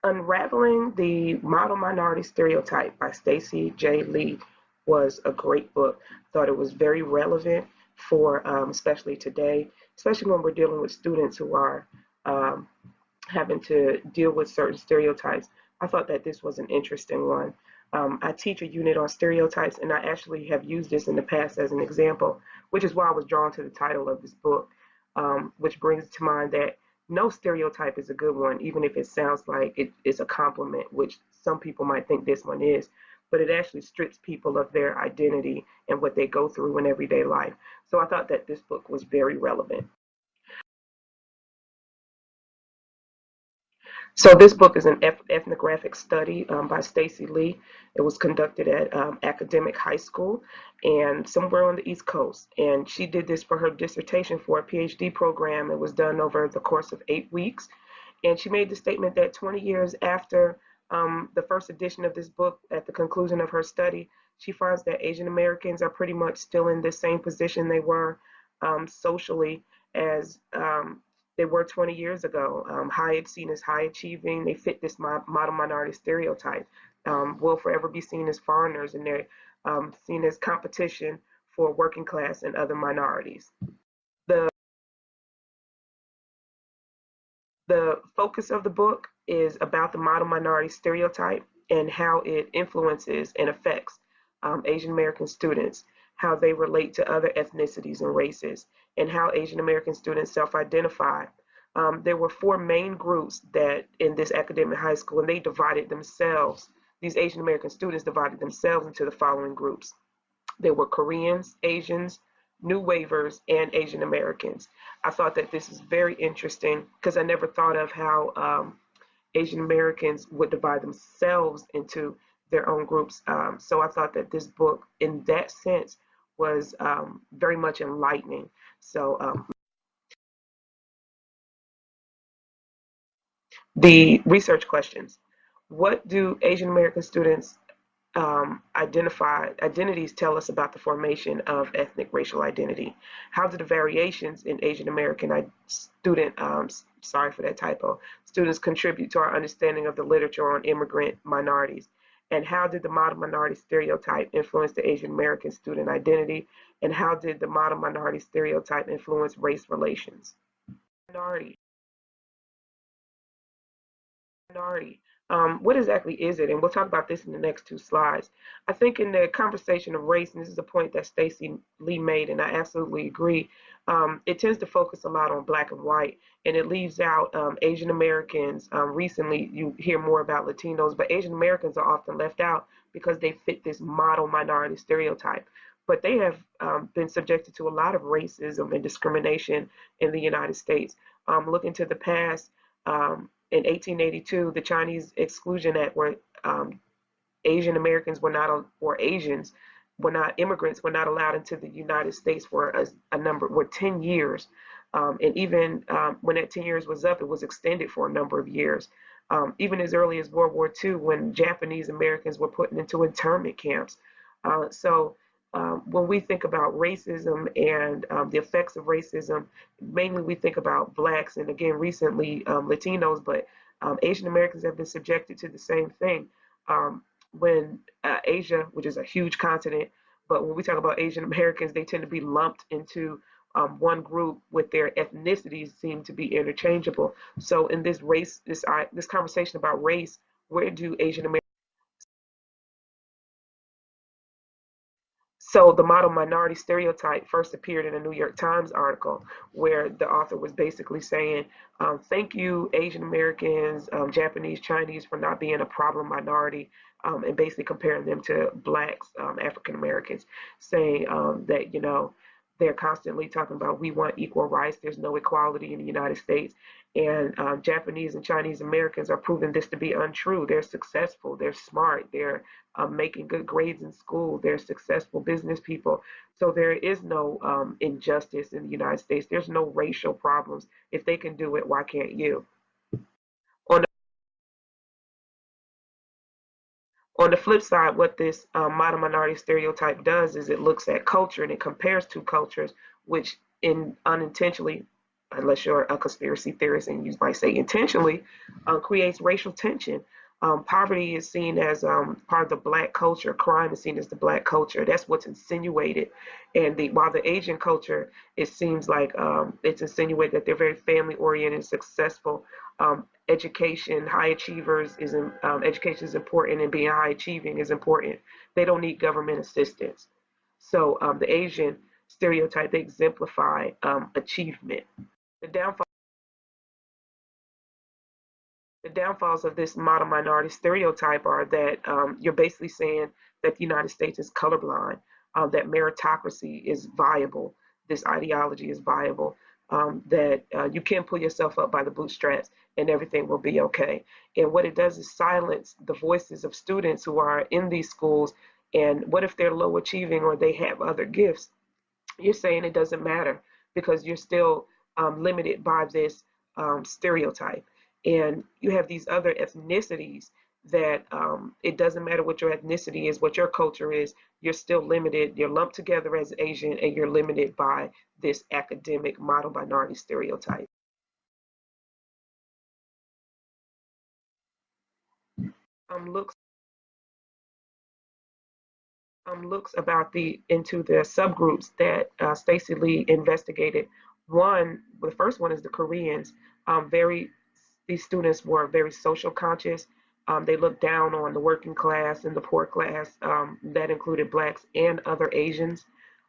Unraveling the Model Minority Stereotype by Stacey J. Lee was a great book. Thought it was very relevant for especially today, especially when we're dealing with students who are um, having to deal with certain stereotypes. I thought that this was an interesting one. I teach a unit on stereotypes, and I actually have used this in the past as an example, which is why I was drawn to the title of this book, which brings to mind that no stereotype is a good one, even if it sounds like it is a compliment, which some people might think this one is, but it actually strips people of their identity and what they go through in everyday life. So I thought that this book was very relevant. So this book is an ethnographic study by Stacey Lee. It was conducted at Academic High School and somewhere on the East Coast. And she did this for her dissertation for a PhD program. It was done over the course of 8 weeks. And she made the statement that 20 years after the first edition of this book, at the conclusion of her study, she finds that Asian Americans are pretty much still in the same position they were socially as they were 20 years ago. High seen as high achieving, they fit this model minority stereotype. Will forever be seen as foreigners, and they're seen as competition for working class and other minorities. The The focus of the book is about the model minority stereotype and how it influences and affects Asian American students, how they relate to other ethnicities and races, and how Asian American students self-identify. There were four main groups that in this academic high school, and they divided themselves. These Asian American students divided themselves into the following groups. There were Koreans, Asians, New Wavers, and Asian Americans. I thought that this is very interesting because I never thought of how Asian Americans would divide themselves into their own groups. So I thought that this book, in that sense, was very much enlightening. So the research questions: what do Asian American students identities tell us about the formation of ethnic racial identity? How do the variations in Asian American student, sorry for that typo, students contribute to our understanding of the literature on immigrant minorities? And how did the model minority stereotype influence the Asian American student identity? And how did the model minority stereotype influence race relations? Minority. Minority. What exactly is it? And we'll talk about this in the next two slides. I think in the conversation of race, and this is a point that Stacey Lee made, and I absolutely agree, it tends to focus a lot on black and white, and it leaves out Asian Americans. Recently, you hear more about Latinos, but Asian Americans are often left out because they fit this model minority stereotype. But they have been subjected to a lot of racism and discrimination in the United States. Looking to the past, in 1882, the Chinese Exclusion Act, where Asian Americans were not, or Asians were not, immigrants were not allowed into the United States for a number, were 10 years. And even when that 10 years was up, it was extended for a number of years. Even as early as World War II, when Japanese Americans were put into internment camps. When we think about racism and the effects of racism, mainly we think about blacks and again recently Latinos, but Asian Americans have been subjected to the same thing. When Asia, which is a huge continent, but when we talk about Asian Americans, they tend to be lumped into one group with their ethnicities seem to be interchangeable. So in this race, this conversation about race, where do Asian Americans? So the model minority stereotype first appeared in a New York Times article where the author was basically saying, thank you, Asian Americans, Japanese, Chinese, for not being a problem minority, and basically comparing them to blacks, African Americans, saying that, they're constantly talking about we want equal rights. There's no equality in the United States. And Japanese and Chinese Americans are proving this to be untrue. They're successful. They're smart. They're making good grades in school. They're successful business people. So there is no injustice in the United States. There's no racial problems. If they can do it, why can't you? On On the flip side, what this model minority stereotype does is it looks at culture and it compares two cultures, which in unintentionally unless you're a conspiracy theorist and you might say intentionally, creates racial tension. Poverty is seen as part of the black culture. Crime is seen as the black culture. That's what's insinuated. And while the Asian culture, it seems like it's insinuated that they're very family oriented, successful. Education, high achievers education is important, and being high achieving is important. They don't need government assistance. So the Asian stereotype, they exemplify achievement. The downfall the downfalls of this model minority stereotype are that you're basically saying that the United States is colorblind, that meritocracy is viable, this ideology is viable, that you can pull yourself up by the bootstraps and everything will be okay. And what it does is silence the voices of students who are in these schools. And what if they're low achieving or they have other gifts? You're saying it doesn't matter because you're still limited by this stereotype. And you have these other ethnicities that it doesn't matter what your ethnicity is, what your culture is, you're still limited. You're lumped together as Asian and you're limited by this academic model minority stereotype. Looks looks about the into the subgroups that Stacey Lee investigated. The first one is the Koreans. Very These students were very social conscious. They looked down on the working class and the poor class. That included blacks and other Asians.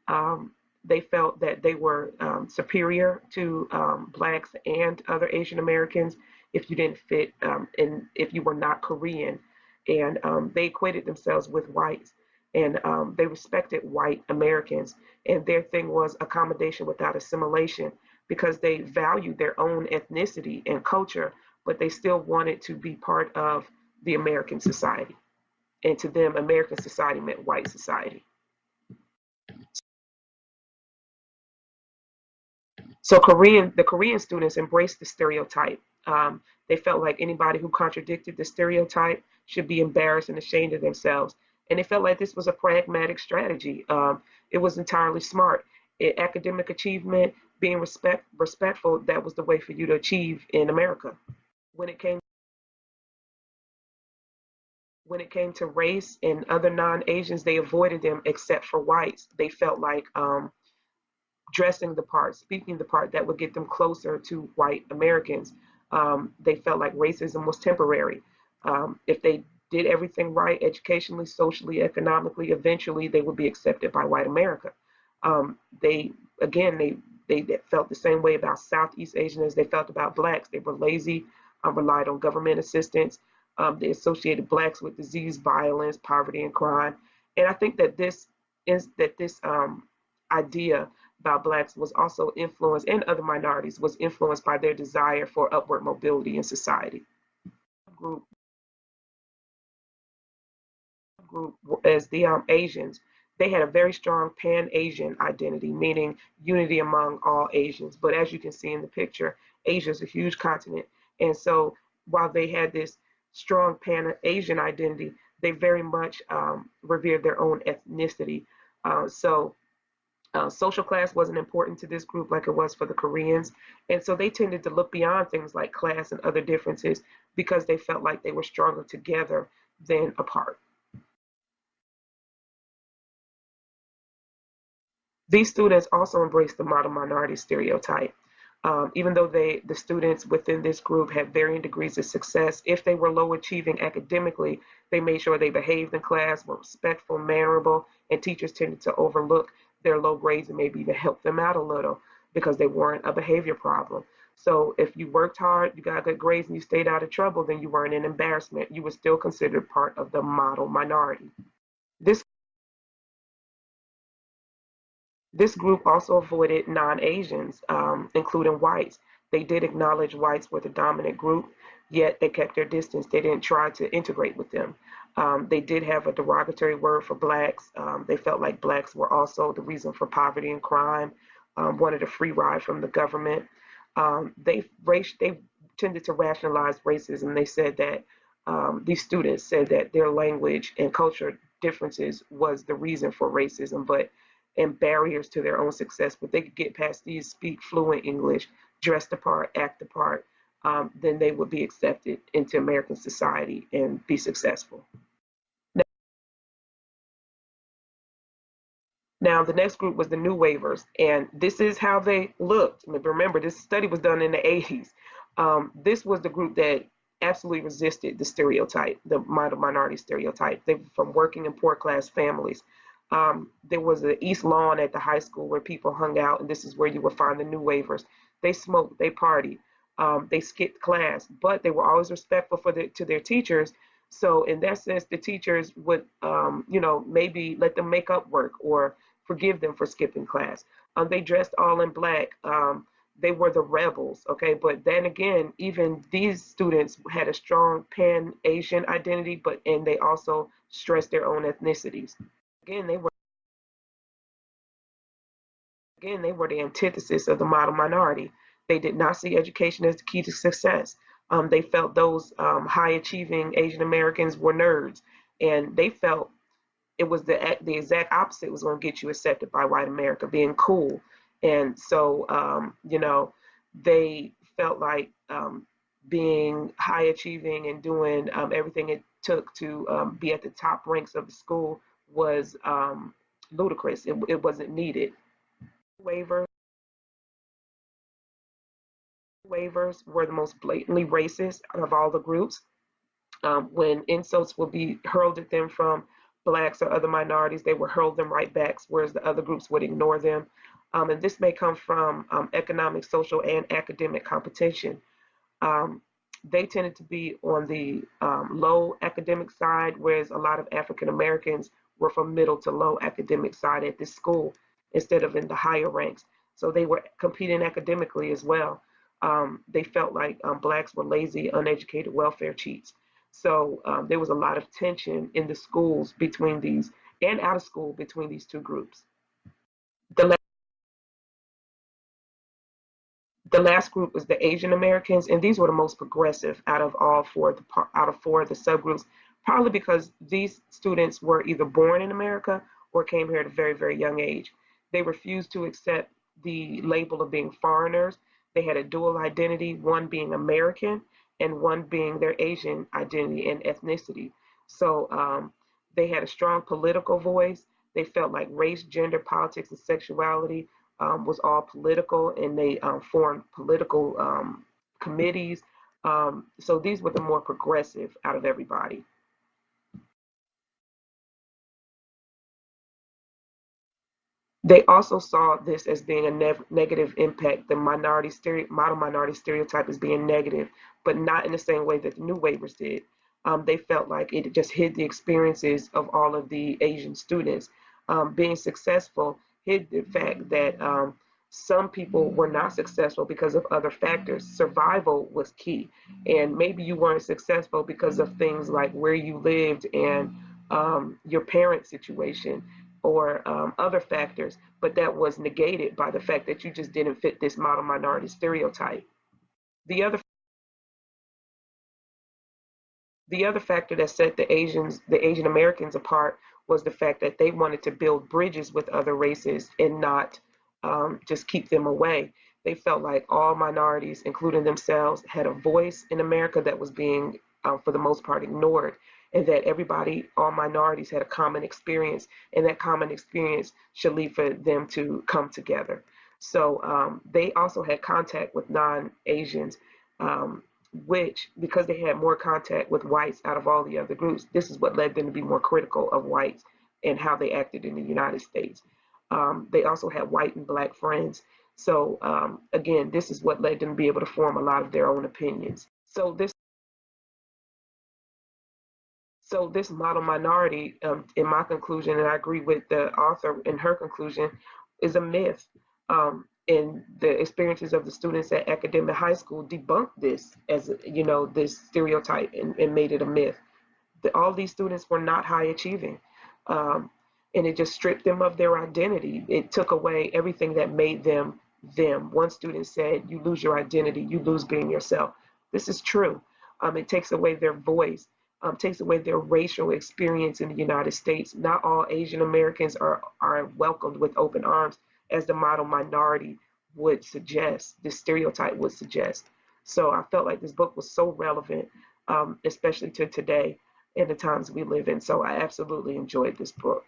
Um, they felt that they were superior to blacks and other Asian Americans if you didn't fit and if you were not Korean. And they equated themselves with whites. And they respected white Americans. And their thing was accommodation without assimilation because they valued their own ethnicity and culture, but they still wanted to be part of the American society. And to them, American society meant white society. So the Korean students embraced the stereotype. They felt like anybody who contradicted the stereotype should be embarrassed and ashamed of themselves. And they felt like this was a pragmatic strategy. It was entirely smart. Academic achievement, being respectful, that was the way for you to achieve in America. When it came when it came to race and other non-Asians, they avoided them except for whites. They felt like dressing the part, speaking the part that would get them closer to white Americans. They felt like racism was temporary. If they did everything right, educationally, socially, economically, eventually they would be accepted by white America. They again, they felt the same way about Southeast Asians as they felt about blacks. They were lazy, relied on government assistance. They associated blacks with disease, violence, poverty, and crime. And I think that this idea about blacks was also influenced, and other minorities was influenced by their desire for upward mobility in society. Group group as the Asians, they had a very strong pan-Asian identity, meaning unity among all Asians. But as you can see in the picture, Asia is a huge continent, and so while they had this strong pan-Asian identity, they very much revered their own ethnicity. So social class wasn't important to this group like it was for the Koreans. And so they tended to look beyond things like class and other differences because they felt like they were stronger together than apart. These students also embraced the model minority stereotype. Even though the students within this group had varying degrees of success, if they were low achieving academically, they made sure they behaved in class, were respectful, mannerable, and teachers tended to overlook their low grades and maybe even help them out a little because they weren't a behavior problem. So if you worked hard, you got good grades, and you stayed out of trouble, then you weren't an embarrassment. You were still considered part of the model minority. This This group also avoided non-Asians, including whites. They did acknowledge whites were the dominant group, yet they kept their distance. They didn't try to integrate with them. They did have a derogatory word for blacks. They felt like blacks were also the reason for poverty and crime, wanted a free ride from the government. They tended to rationalize racism. They said that these students said that their language and culture differences was the reason for racism, but and barriers to their own success. But they could get past these, speak fluent English, dress the part, act the part, then they would be accepted into American society and be successful. Now, the next group was the New Waivers, and this is how they looked. Remember, this study was done in the 80s. This was the group that absolutely resisted the stereotype, the minority stereotype. They were from working and poor class families. There was an East Lawn at the high school where people hung out, and this is where you would find the New Waivers. They smoked, they partied, they skipped class, but they were always respectful to their teachers. So in that sense, the teachers would, maybe let them make up work or forgive them for skipping class. They dressed all in black. They were the rebels, okay? But then again, even these students had a strong pan-Asian identity, and they also stressed their own ethnicities. Again, they were the antithesis of the model minority. They did not see education as the key to success. They felt those high-achieving Asian Americans were nerds, and they felt it was the exact opposite was going to get you accepted by white America, being cool. And so, they felt like being high achieving and doing everything it took to be at the top ranks of the school was ludicrous. It wasn't needed. Waivers, waivers were the most blatantly racist of all the groups. When insults would be hurled at them from blacks or other minorities, they would hurl them right back, whereas the other groups would ignore them. And this may come from economic, social, and academic competition. Um, they tended to be on the low academic side, whereas a lot of African Americans were from middle to low academic side at this school instead of in the higher ranks. So they were competing academically as well. They felt like blacks were lazy, uneducated welfare cheats. So there was a lot of tension in the schools between these and out of school between these two groups. The the last group was the Asian Americans, and these were the most progressive out of four of the subgroups, probably because these students were either born in America or came here at a very, very young age. They refused to accept the label of being foreigners. They had a dual identity, one being American and one being their Asian identity and ethnicity. So they had a strong political voice. They felt like race, gender, politics, and sexuality was all political, and they formed political committees. So these were the more progressive out of everybody. They also saw this as being a negative impact. The model minority stereotype as being negative, but not in the same way that the New Waivers did. They felt like it just hid the experiences of all of the Asian students. Being successful hid the fact that some people were not successful because of other factors. Survival was key, and maybe you weren't successful because of things like where you lived and your parent situation or other factors, but that was negated by the fact that you just didn't fit this model minority stereotype. The other the other factor that set the Asian Americans apart was the fact that they wanted to build bridges with other races and not just keep them away. They felt like all minorities, including themselves, had a voice in America that was being, for the most part, ignored, and that everybody, all minorities, had a common experience, and that common experience should lead for them to come together. So they also had contact with non-Asians, which, because they had more contact with whites out of all the other groups, this is what led them to be more critical of whites and how they acted in the United States. They also had white and black friends. So again, this is what led them to be able to form a lot of their own opinions. So this model minority, in my conclusion, and I agree with the author in her conclusion, is a myth. And the experiences of the students at academic high school debunked this as this stereotype and made it a myth. All these students were not high achieving, um, and it just stripped them of their identity. It took away everything that made them them. One student said, "You lose your identity, you lose being yourself." This is true. It takes away their voice, takes away their racial experience in the United States. Not all Asian Americans are welcomed with open arms as the model minority would suggest, this stereotype would suggest. So I felt like this book was so relevant, especially to today and the times we live in. So I absolutely enjoyed this book.